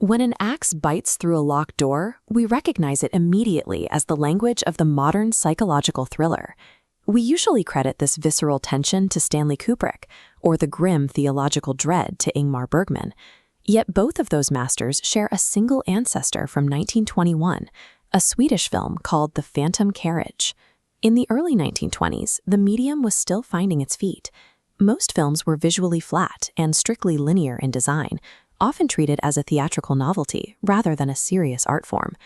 When an axe bites through a locked door, we recognize it immediately as the language of the modern psychological thriller. We usually credit this visceral tension to Stanley Kubrick or the grim theological dread to Ingmar Bergman. Yet both of those masters share a single ancestor from 1921, a Swedish film called The Phantom Carriage. In the early 1920s, the medium was still finding its feet. Most films were visually flat and strictly linear in design, often treated as a theatrical novelty rather than a serious art form.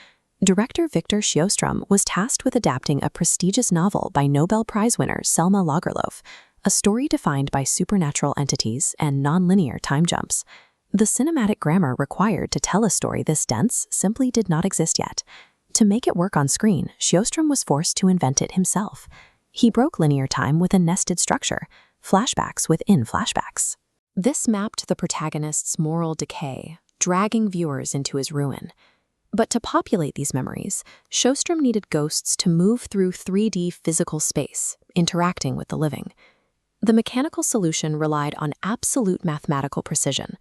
Director Victor Sjöström was tasked with adapting a prestigious novel by Nobel Prize winner Selma Lagerlöf, a story defined by supernatural entities and nonlinear time jumps. The cinematic grammar required to tell a story this dense simply did not exist yet. To make it work on screen, Sjöström was forced to invent it himself. He broke linear time with a nested structure, flashbacks within flashbacks. This mapped the protagonist's moral decay, dragging viewers into his ruin. But to populate these memories, Sjöström needed ghosts to move through 3D physical space, interacting with the living. The mechanical solution relied on absolute mathematical precision.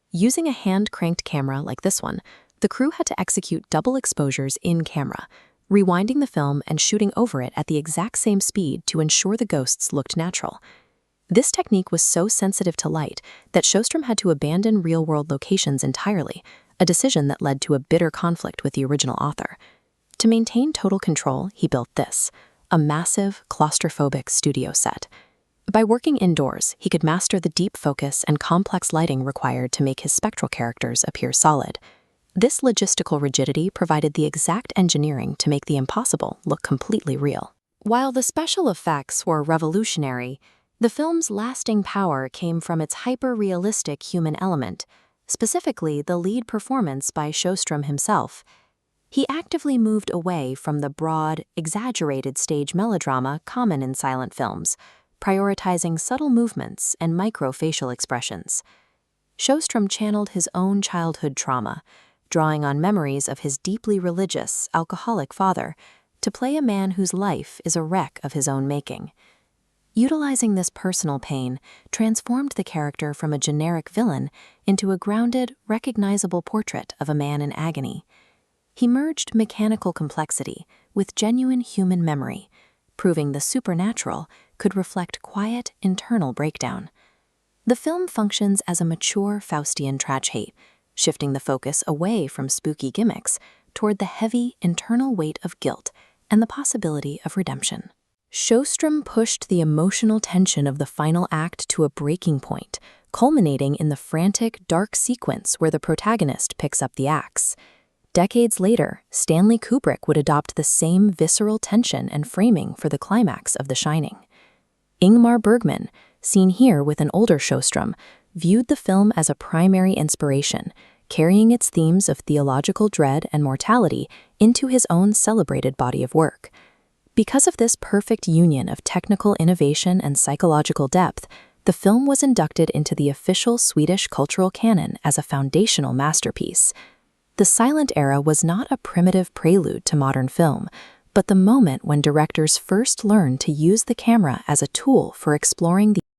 Using a hand-cranked camera like this one, the crew had to execute double exposures in camera, rewinding the film and shooting over it at the exact same speed to ensure the ghosts looked natural. This technique was so sensitive to light that Sjöström had to abandon real-world locations entirely, a decision that led to a bitter conflict with the original author. To maintain total control, he built this, a massive, claustrophobic studio set. By working indoors, he could master the deep focus and complex lighting required to make his spectral characters appear solid. This logistical rigidity provided the exact engineering to make the impossible look completely real. While the special effects were revolutionary, the film's lasting power came from its hyper-realistic human element, specifically the lead performance by Sjöström himself. He actively moved away from the broad, exaggerated stage melodrama common in silent films, prioritizing subtle movements and micro-facial expressions. Sjöström channeled his own childhood trauma, drawing on memories of his deeply religious, alcoholic father, to play a man whose life is a wreck of his own making. Utilizing this personal pain transformed the character from a generic villain into a grounded, recognizable portrait of a man in agony. He merged mechanical complexity with genuine human memory, proving the supernatural could reflect quiet, internal breakdown. The film functions as a mature Faustian tragedy, shifting the focus away from spooky gimmicks toward the heavy, internal weight of guilt and the possibility of redemption. Sjöström pushed the emotional tension of the final act to a breaking point, culminating in the frantic, dark sequence where the protagonist picks up the axe. Decades later, Stanley Kubrick would adopt the same visceral tension and framing for the climax of The Shining. Ingmar Bergman, seen here with an older Sjöström, viewed the film as a primary inspiration, carrying its themes of theological dread and mortality into his own celebrated body of work. Because of this perfect union of technical innovation and psychological depth, the film was inducted into the official Swedish cultural canon as a foundational masterpiece. The silent era was not a primitive prelude to modern film, but the moment when directors first learned to use the camera as a tool for exploring the